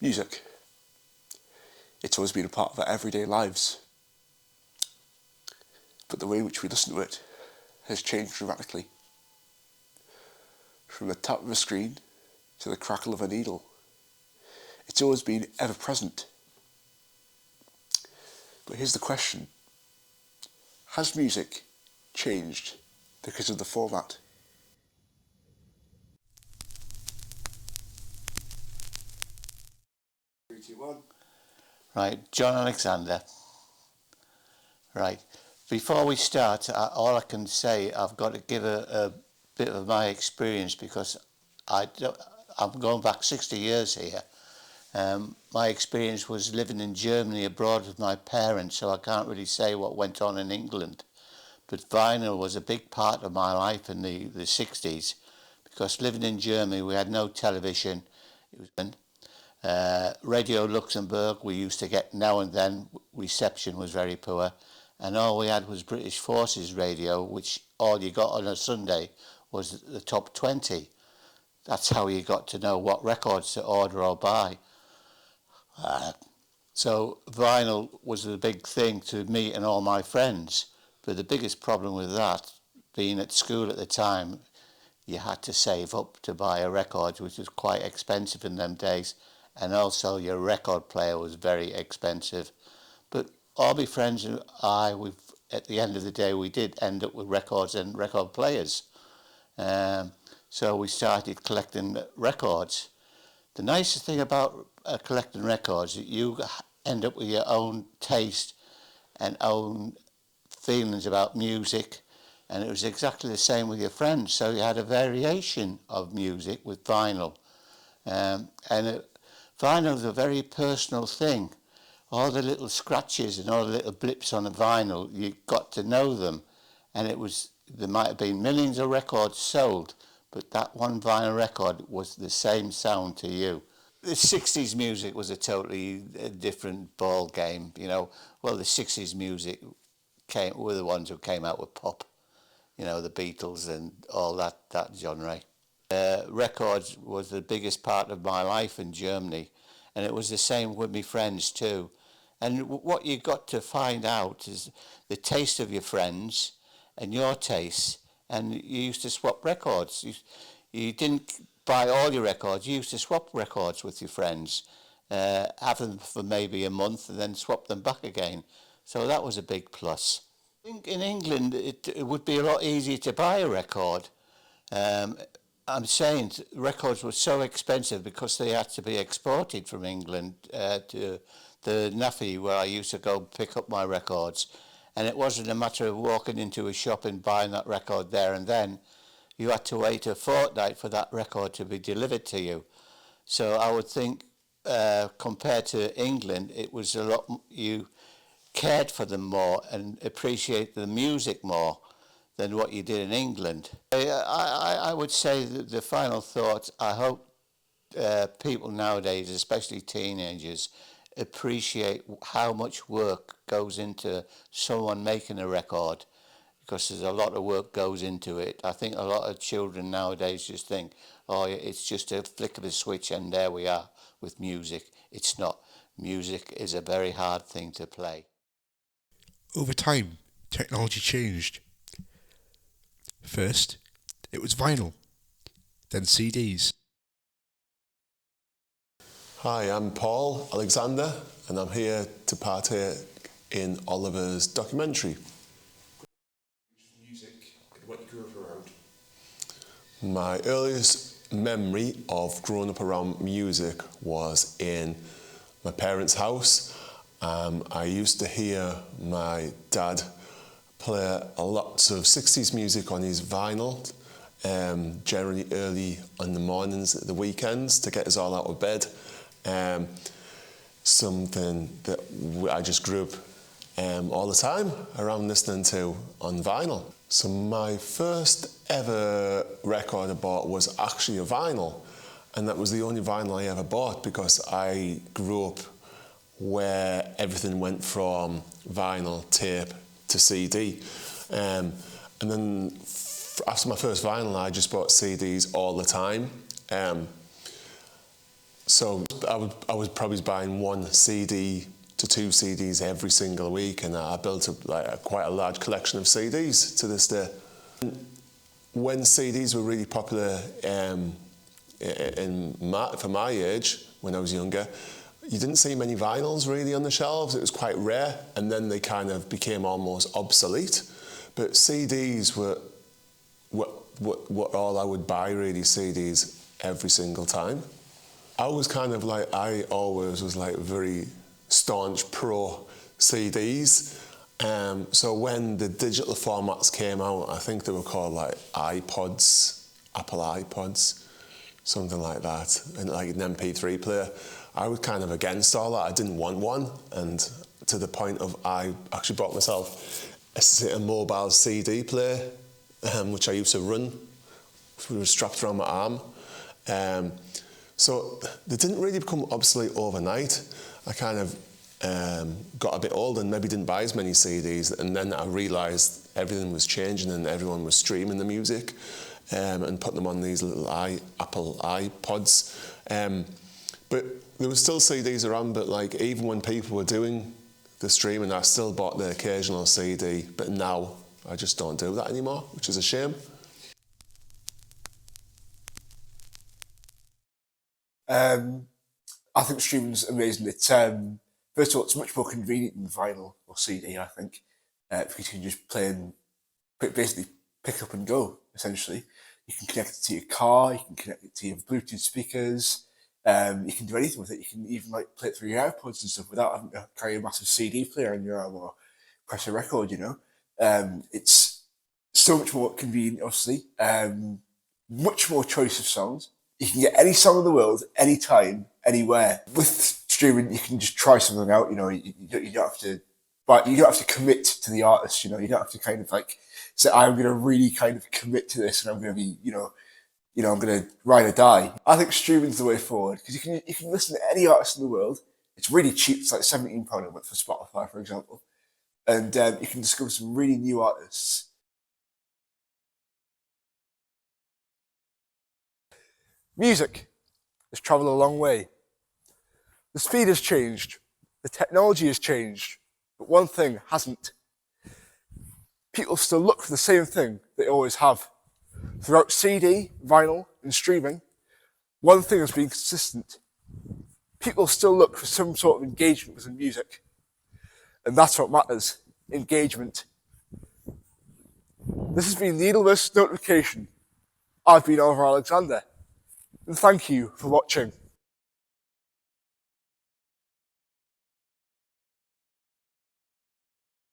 Music. It's always been a part of our everyday lives. But the way in which we listen to it has changed dramatically. From the tap of a screen to the crackle of a needle. It's always been ever present. But here's the question. Has music changed because of the format? 3, 2, 1. Right, John Alexander. Right, before we start, all I can say, I've got to give a bit of my experience because I'm going back 60 years here. My experience was living in Germany abroad with my parents, so I can't really say what went on in England. But vinyl was a big part of my life in the 60s because living in Germany we had no television. It was Radio Luxembourg we used to get now and then. Reception was very poor, and all we had was British Forces radio, which all you got on a Sunday was the top 20. That's how you got to know what records to order or buy. So vinyl was the big thing to me and all my friends. But the biggest problem with that, being at school at the time, you had to save up to buy a record, which was quite expensive in them days. And also your record player was very expensive. But all my friends and I, at the end of the day, we did end up with records and record players. So we started collecting records. The nicest thing about collecting records, you end up with your own taste and own feelings about music, and it was exactly the same with your friends. So you had a variation of music with vinyl. Vinyl is a very personal thing. All the little scratches and all the little blips on the vinyl, you got to know them. And there might have been millions of records sold, but that one vinyl record was the same sound to you. The 60s music was a totally different ball game, you know. Well, the 60s music were the ones who came out with pop, you know, the Beatles and all that genre. Records was the biggest part of my life in Germany, and it was the same with my friends too. And what you got to find out is the taste of your friends and your tastes, and you used to swap records. You didn't buy all your records, you used to swap records with your friends, have them for maybe a month and then swap them back again. So that was a big plus. I think in England it would be a lot easier to buy a record. I'm saying records were so expensive because they had to be exported from England to the NAFI where I used to go pick up my records. And it wasn't a matter of walking into a shop and buying that record there and then. You had to wait a fortnight for that record to be delivered to you. So I would think compared to England, it was a lot, you cared for them more and appreciated the music more than what you did in England. I would say that the final thought, I hope people nowadays, especially teenagers, appreciate how much work goes into someone making a record, because there's a lot of work goes into it. I think a lot of children nowadays just think, oh, it's just a flick of a switch and there we are with music. It's not. Music is a very hard thing to play. Over time, technology changed. First, it was vinyl, then CDs. Hi, I'm Paul Alexander, and I'm here to partake in Oliver's documentary. Music and what you grew up around. My earliest memory of growing up around music was in my parents' house. I used to hear my dad play a lot of 60s music on his vinyl, generally early on the mornings at the weekends to get us all out of bed. Something that I just grew up all the time around listening to on vinyl. So my first ever record I bought was actually a vinyl, and that was the only vinyl I ever bought because I grew up where everything went from vinyl, tape to CD. And then after my first vinyl, I just bought CDs all the time. So I was probably buying 1 CD to 2 CDs every single week, and I built up quite a large collection of CDs to this day. When CDs were really popular for my age, when I was younger, you didn't see many vinyls really on the shelves. It was quite rare, and then they kind of became almost obsolete. But CDs were what all I would buy, really, CDs every single time. I was kind of like, I always was like very staunch pro CDs. So when the digital formats came out, I think they were called like iPods, Apple iPods, something like that, and like an MP3 player. I was kind of against all that. I didn't want one, and to the point of I actually bought myself a mobile CD player, which I used to run. It was strapped around my arm. So they didn't really become obsolete overnight. I kind of got a bit old and maybe didn't buy as many CDs, and then I realised everything was changing and everyone was streaming the music and putting them on these little Apple iPods. But there were still CDs around, but like even when people were doing the streaming, I still bought the occasional CD, but now I just don't do that anymore, which is a shame. I think streaming's amazing. It's first of all, it's much more convenient than vinyl or CD. I think because you can just play and basically pick up and go. Essentially, you can connect it to your car. You can connect it to your Bluetooth speakers. You can do anything with it. You can even like play it through your AirPods and stuff without having to carry a massive CD player in your arm or press a record. You know, it's so much more convenient. Obviously, much more choice of songs. You can get any song in the world, anytime, anywhere. With streaming, you can just try something out. You know, you don't have to, but you don't have to commit to the artist. You know, you don't have to kind of like say, I'm going to really kind of commit to this, and I'm going to be, I'm going to ride or die. I think streaming's the way forward because you can listen to any artist in the world. It's really cheap. It's like £17 a month for Spotify, for example, and you can discover some really new artists. Music has travelled a long way. The speed has changed, the technology has changed, but one thing hasn't. People still look for the same thing they always have. Throughout CD, vinyl, and streaming, one thing has been consistent. People still look for some sort of engagement with the music. And that's what matters, engagement. This has been Needleworth's Notification. I've been Oliver Alexander. And thank you for watching.